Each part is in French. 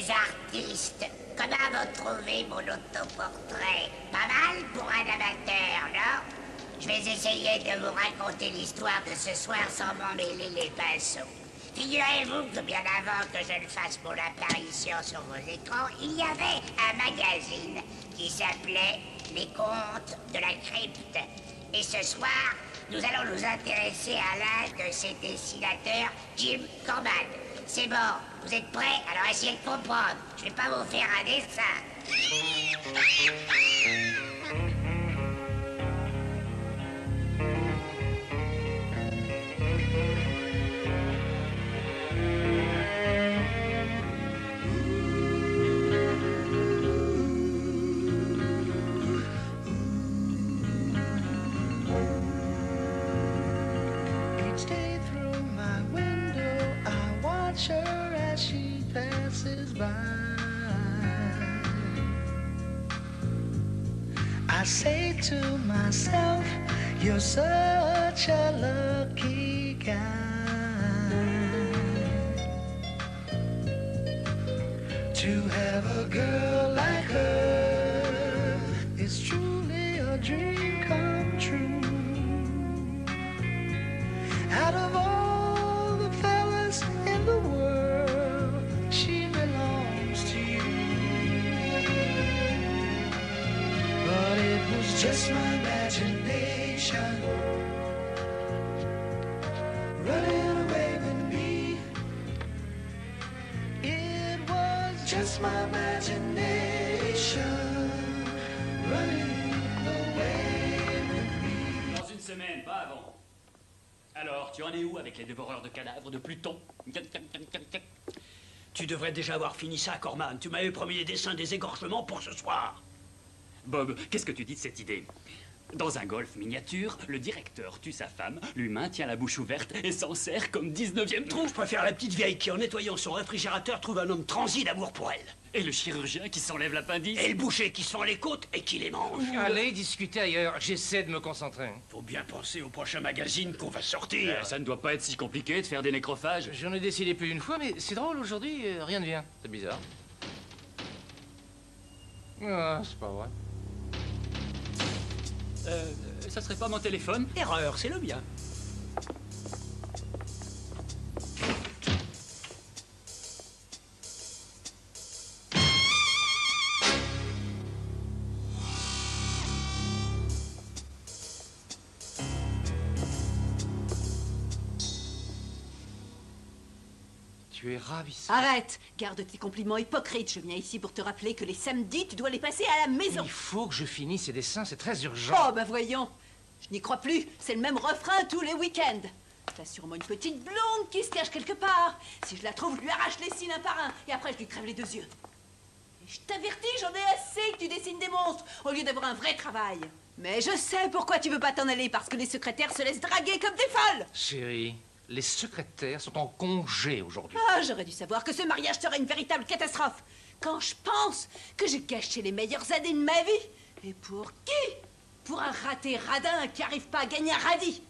les artistes, comment vous trouvez mon autoportrait? Pas mal pour un amateur, non? Je vais essayer de vous raconter l'histoire de ce soir sans m'en mêler les pinceaux. Figurez-vous que bien avant que je ne fasse mon apparition sur vos écrans, il y avait un magazine qui s'appelait Les Contes de la Crypte. Et ce soir, nous allons nous intéresser à l'un de ses dessinateurs, Jim Corman. C'est bon, vous êtes prêts? Alors essayez de comprendre. Je vais pas vous faire un dessin. Her as she passes by. I say to myself, you're such a lucky guy. To have a girl like her is truly a dream come true. Out of all the fellas in the world, she belongs to you. But it was just my imagination running away with me. It was just my imagination running away with me. Dans une semaine, pas avant. Alors, tu en es où avec les dévoreurs de cadavres de Pluton? Tu devrais déjà avoir fini ça, Corman. Tu m'avais promis les dessins des égorgements pour ce soir. Bob, qu'est-ce que tu dis de cette idée? Dans un golf miniature, le directeur tue sa femme, l'humain tient la bouche ouverte et s'en sert comme 19e trou. Je préfère la petite vieille qui, en nettoyant son réfrigérateur, trouve un homme transi d'amour pour elle. Et le chirurgien qui s'enlève l'appendice. Et le boucher qui sent les côtes et qui les mange. Allez, discutez ailleurs. J'essaie de me concentrer. Faut bien penser au prochain magazine qu'on va sortir. Ça ne doit pas être si compliqué de faire des nécrophages. J'en ai décidé plus d'une fois, mais c'est drôle, aujourd'hui, rien ne vient. C'est bizarre. Ah, c'est pas vrai. Ça serait pas mon téléphone? Erreur, c'est le mien. Tu es ravissant. Arrête! Garde tes compliments hypocrites. Je viens ici pour te rappeler que les samedis, tu dois les passer à la maison. Il faut que je finisse ces dessins, c'est très urgent. Oh, bah voyons. Je n'y crois plus. C'est le même refrain tous les week-ends. T'as sûrement une petite blonde qui se cache quelque part. Si je la trouve, je lui arrache les cils un par un. Et après, je lui crève les deux yeux. Et je t'avertis, j'en ai assez que tu dessines des monstres au lieu d'avoir un vrai travail. Mais je sais pourquoi tu veux pas t'en aller. Parce que les secrétaires se laissent draguer comme des folles. Chérie, les secrétaires sont en congé aujourd'hui. Ah, j'aurais dû savoir que ce mariage serait une véritable catastrophe. Quand je pense que j'ai gâché les meilleures années de ma vie. Et pour qui? Pour un raté radin qui n'arrive pas à gagner un radis.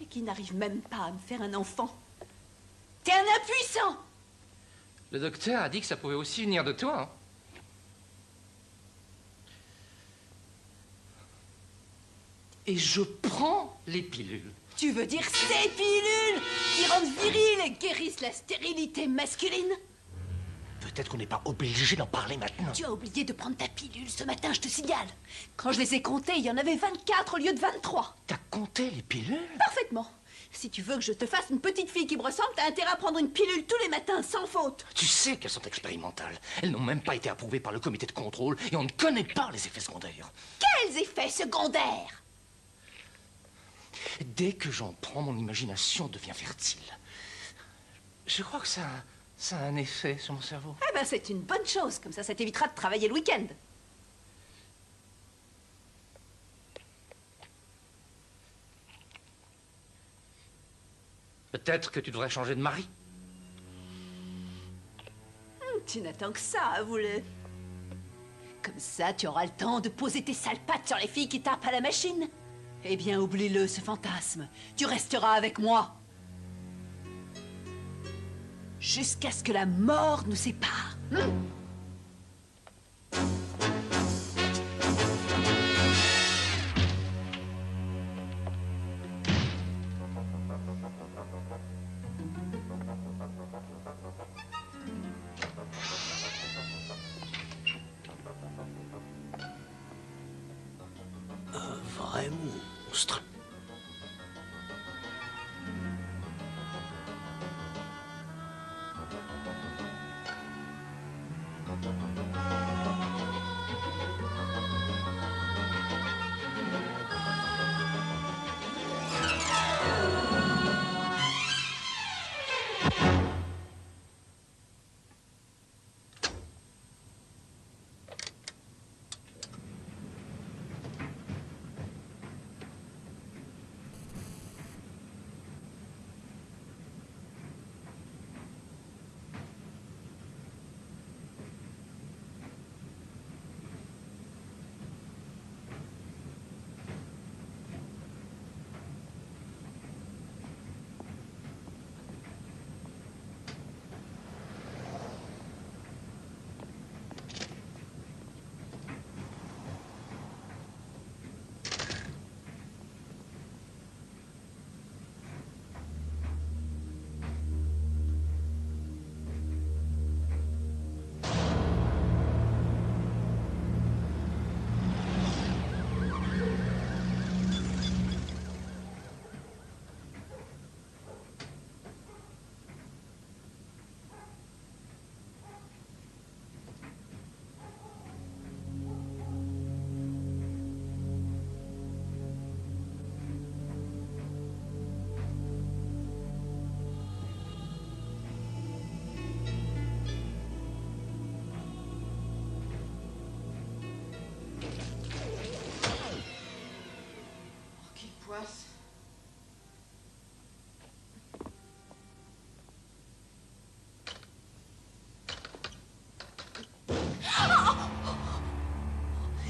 Et qui n'arrive même pas à me faire un enfant. T'es un impuissant! Le docteur a dit que ça pouvait aussi venir de toi. Hein. Et je prends les pilules. Tu veux dire ces pilules qui rendent viril et guérissent la stérilité masculine? Peut-être qu'on n'est pas obligé d'en parler maintenant. Tu as oublié de prendre ta pilule ce matin, je te signale. Quand je les ai comptées, il y en avait 24 au lieu de 23. T'as compté les pilules? Parfaitement. Si tu veux que je te fasse une petite fille qui me ressemble, t'as intérêt à prendre une pilule tous les matins, sans faute. Tu sais qu'elles sont expérimentales. Elles n'ont même pas été approuvées par le comité de contrôle et on ne connaît pas les effets secondaires. Quels effets secondaires? Dès que j'en prends, mon imagination devient fertile. Je crois que ça a un effet sur mon cerveau. Eh ben, c'est une bonne chose. Comme ça t'évitera de travailler le week-end. Peut-être que tu devrais changer de mari. Tu n'attends que ça, vous-le. Comme ça, tu auras le temps de poser tes sales pattes sur les filles qui tapent à la machine. Eh bien, oublie-le, ce fantasme. Tu resteras avec moi. Jusqu'à ce que la mort nous sépare. Un vrai monstre.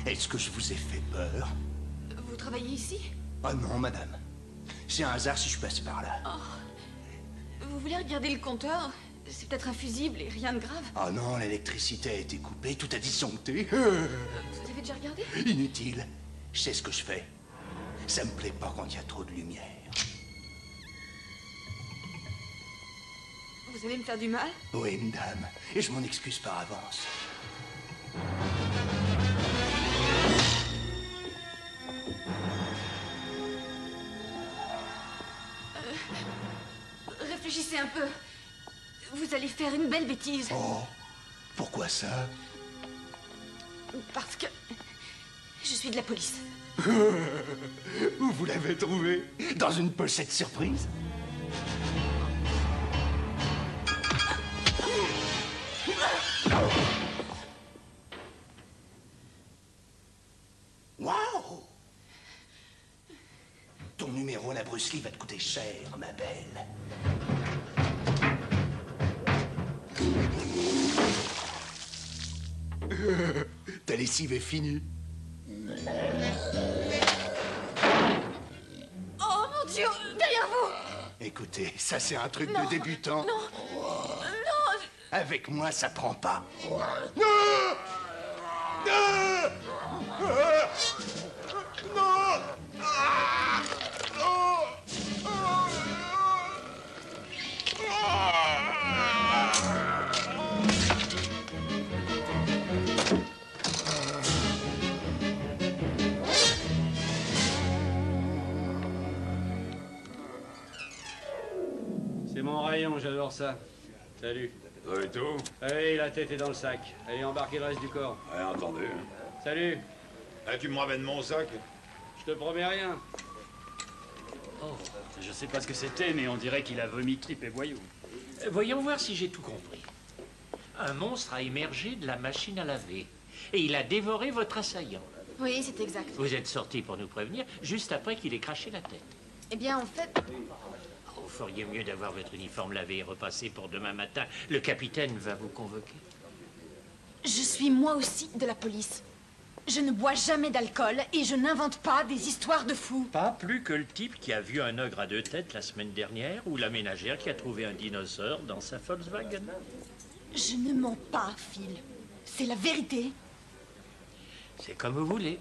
Est-ce que je vous ai fait peur? Vous travaillez ici? Ah non, madame. C'est un hasard si je passe par là. Vous voulez regarder le compteur? C'est peut-être un fusible et rien de grave. Ah non, l'électricité a été coupée, tout a disjoncté. Vous avez déjà regardé? Inutile. Je sais ce que je fais. Ça me plaît pas quand il y a trop de lumière. Vous allez me faire du mal? Oui, madame. Et je m'en excuse par avance. Réfléchissez un peu. Vous allez faire une belle bêtise. Oh, pourquoi ça? Parce que je suis de la police. Où vous l'avez trouvé? Dans une pochette surprise? Waouh! Ton numéro à la Bruce Lee va te coûter cher, ma belle. Ta lessive est finie. Oh mon Dieu, derrière vous! Écoutez, ça c'est un truc de débutant. Non, non, Avec moi, ça prend pas. C'est mon rayon, j'adore ça. Salut. Vous avez tout? Allez, la tête est dans le sac. Allez, embarquez le reste du corps. Ouais, entendu. Salut. Ah, tu me ramènes mon sac? Je te promets rien. Oh, je sais pas ce que c'était, mais on dirait qu'il a vomi tripes et boyaux. Voyons voir si j'ai tout compris. Un monstre a émergé de la machine à laver. Et il a dévoré votre assaillant. Oui, c'est exact. Vous êtes sorti pour nous prévenir, juste après qu'il ait craché la tête. Eh bien, en fait, Vous feriez mieux d'avoir votre uniforme lavé et repassé pour demain matin. Le capitaine va vous convoquer. je suis moi aussi de la police. Je ne bois jamais d'alcool et je n'invente pas des histoires de fous. Pas plus que le type qui a vu un ogre à 2 têtes la semaine dernière ou la ménagère qui a trouvé un dinosaure dans sa Volkswagen. Je ne mens pas, Phil. C'est la vérité. C'est comme vous voulez.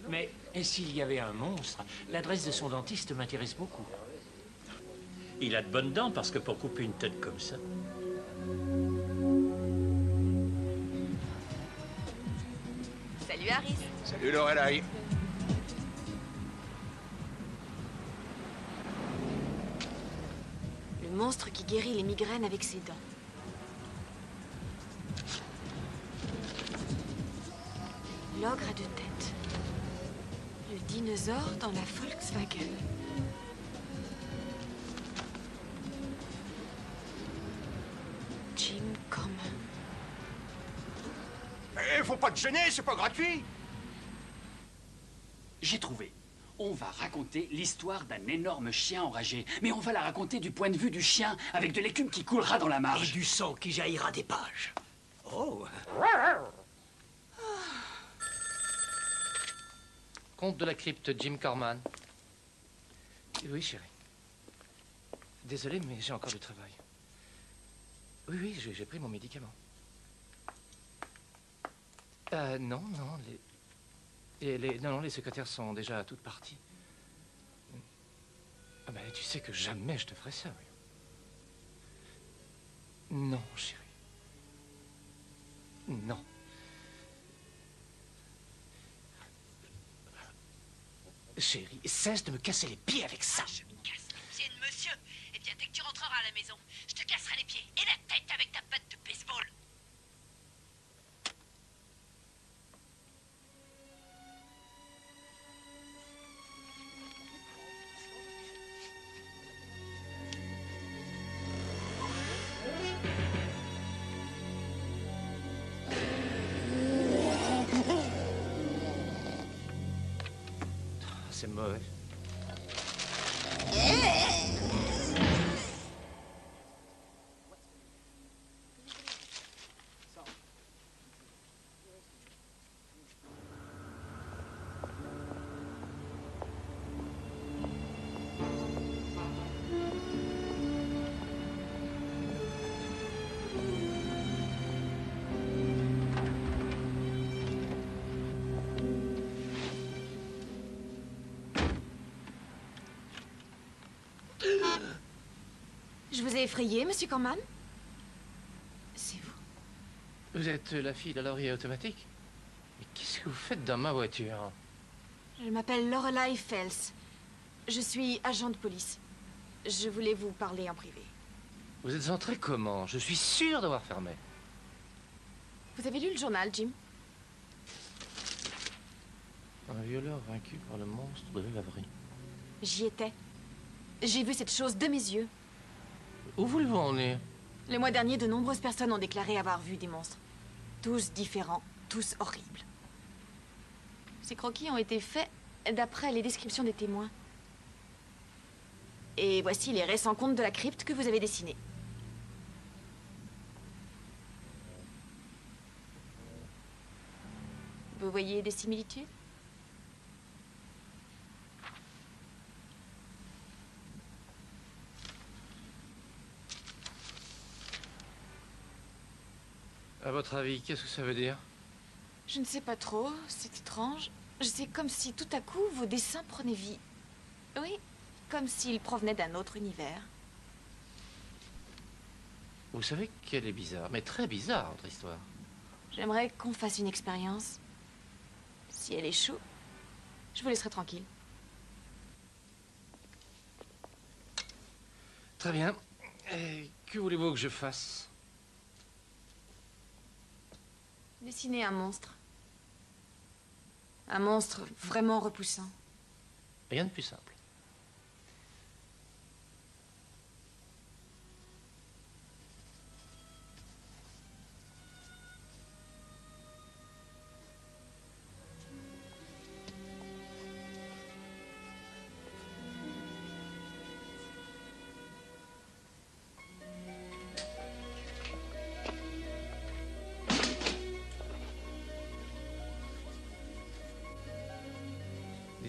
Mais et s'il y avait un monstre, l'adresse de son dentiste m'intéresse beaucoup. Il a de bonnes dents parce que pour couper une tête comme ça... Salut, Harris. Salut Lorelai. Le monstre qui guérit les migraines avec ses dents. L'ogre à 2 têtes. Le dinosaure dans la Volkswagen. Jim Corman. Faut pas te gêner, c'est pas gratuit. J'ai trouvé. On va raconter l'histoire d'un énorme chien enragé. Mais on va la raconter du point de vue du chien, avec de l'écume qui coulera dans la marge. Et du sang qui jaillira des pages. Oh. Conte de la crypte, Jim Corman. Oui, chérie. Désolé, mais j'ai encore du travail. Oui, j'ai pris mon médicament. Non, les secrétaires sont déjà toutes parties. Ah ben, tu sais que jamais je te ferais ça, oui. Non, chérie. Non. Chérie, cesse de me casser les pieds avec ça. Je me casse les pieds de monsieur. Eh bien, dès que tu rentreras à la maison, je te casserai les pieds et la tête avec ta batte de baseball. C'est mauvais. Je vous ai effrayé, monsieur Corman? C'est vous. Vous êtes la fille de la laurier automatique? Mais qu'est-ce que vous faites dans ma voiture? Je m'appelle Lorelai Fels. Je suis agent de police. Je voulais vous parler en privé. Vous êtes entré comment? Je suis sûr d'avoir fermé. Vous avez lu le journal, Jim? Un violeur vaincu par le monstre de la laverie. J'y étais. J'ai vu cette chose de mes yeux. Où voulez-vous en venir? Le mois dernier, de nombreuses personnes ont déclaré avoir vu des monstres. Tous différents, tous horribles. Ces croquis ont été faits d'après les descriptions des témoins. Et voici les récents contes de la crypte que vous avez dessinés. Vous voyez des similitudes? À votre avis, qu'est-ce que ça veut dire? Je ne sais pas trop, c'est étrange. C'est comme si tout à coup vos dessins prenaient vie. Oui, comme s'ils provenaient d'un autre univers. Vous savez qu'elle est bizarre, mais très bizarre, votre histoire. J'aimerais qu'on fasse une expérience. Si elle échoue, je vous laisserai tranquille. Très bien. Et que voulez-vous que je fasse? Dessiner un monstre. Un monstre vraiment repoussant. Rien de plus simple.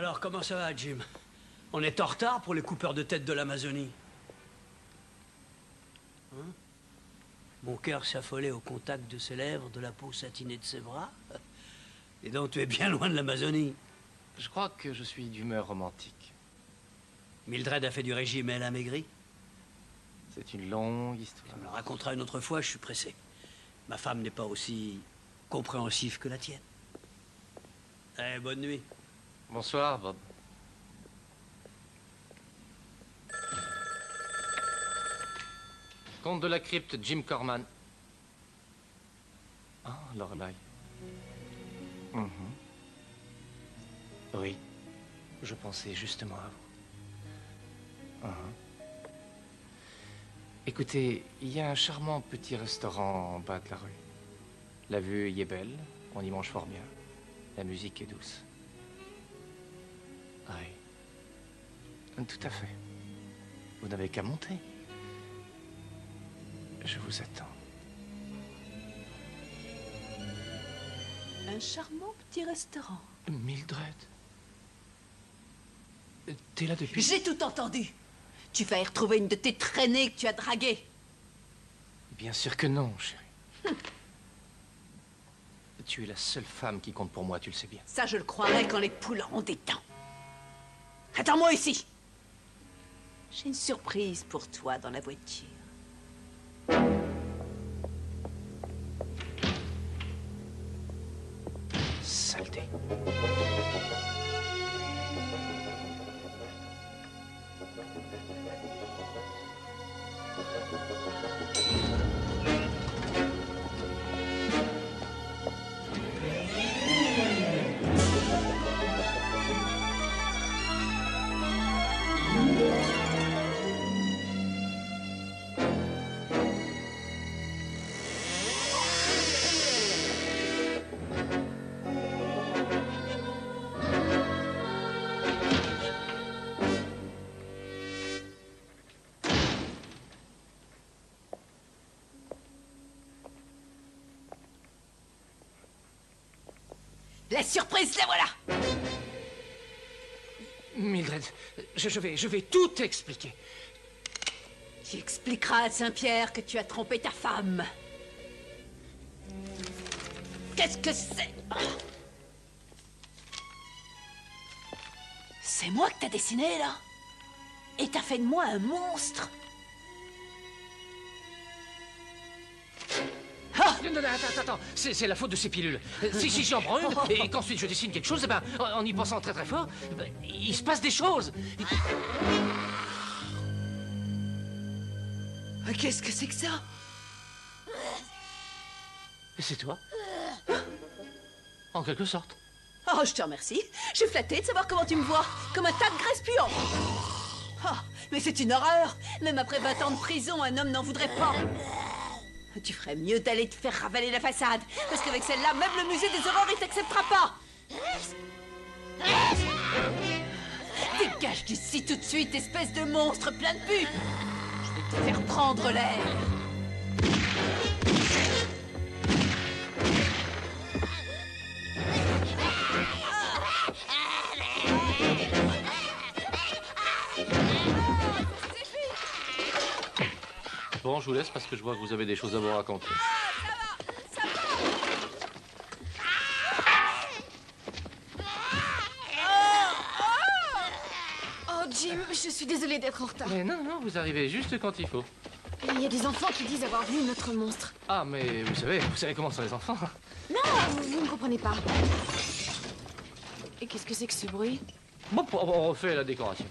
Alors, comment ça va, Jim? On est en retard pour les coupeurs de tête de l'Amazonie. Hein? Mon cœur s'affolait au contact de ses lèvres, de la peau satinée de ses bras. Et donc, tu es bien loin de l'Amazonie. Je crois que je suis d'humeur romantique. Mildred a fait du régime et elle a maigri. C'est une longue histoire. Tu me la raconteras une autre fois, je suis pressé. Ma femme n'est pas aussi compréhensive que la tienne. Eh, bonne nuit. Bonsoir, Bob. Comte de la crypte, Jim Corman. Ah, Lorelai. Mhm. Oui, je pensais justement à vous. Mhm. Écoutez, il y a un charmant petit restaurant en bas de la rue. La vue y est belle, on y mange fort bien. La musique est douce. Oui, tout à fait. Vous n'avez qu'à monter. Je vous attends. Un charmant petit restaurant. Mildred. T'es là depuis... J'ai tout entendu. Tu vas y retrouver une de tes traînées que tu as draguées. Bien sûr que non, chérie. Tu es la seule femme qui compte pour moi, tu le sais bien. Ça, je le croirais quand les poules ont des dents. Attends-moi ici. J'ai une surprise pour toi dans la voiture. Saleté. La surprise, la voilà. Mildred, je vais tout expliquer. Tu expliqueras à Saint-Pierre que tu as trompé ta femme. Qu'est-ce que c'est? C'est moi que t'as dessiné, là? Et t'as fait de moi un monstre? Non, attends, c'est la faute de ces pilules. Si j'en prends une et qu'ensuite je dessine quelque chose, eh ben, en y pensant très fort, il se passe des choses. Qu'est-ce que c'est que ça? C'est toi? En quelque sorte. Oh, je te remercie. Je suis flattée de savoir comment tu me vois. Comme un tas de graisse puante. Oh, mais c'est une horreur. Même après 20 ans de prison, un homme n'en voudrait pas. Tu ferais mieux d'aller te faire ravaler la façade. Parce qu'avec celle-là, même le musée des horreurs, il t'acceptera pas. Dégage d'ici tout de suite, espèce de monstre plein de pu. Je vais te faire prendre l'air. Bon, je vous laisse parce que je vois que vous avez des choses à vous raconter. Oh, Jim, je suis désolée d'être en retard. Mais non, vous arrivez juste quand il faut. Il y a des enfants qui disent avoir vu notre monstre. Ah, mais vous savez comment sont les enfants. Non, vous ne comprenez pas. Et qu'est-ce que c'est que ce bruit? Bon, on refait la décoration.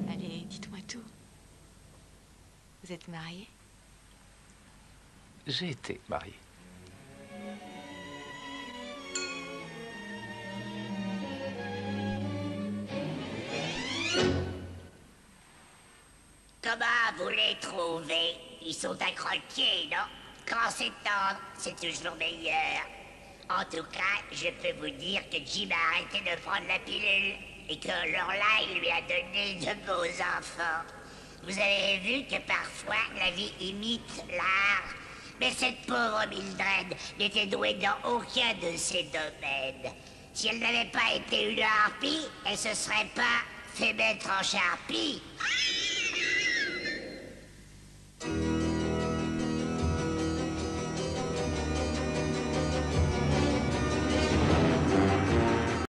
Allez, dites-moi tout. Vous êtes mariés? J'ai été marié. Comment vous les trouvez? Ils sont à croquer, non? Quand c'est tendre, c'est toujours meilleur. En tout cas, je peux vous dire que Jim a arrêté de prendre la pilule et que Lorelai lui a donné de beaux enfants. Vous avez vu que parfois la vie imite l'art. Mais cette pauvre Mildred n'était douée dans aucun de ces domaines. Si elle n'avait pas été une harpie, elle se serait pas fait mettre en charpie.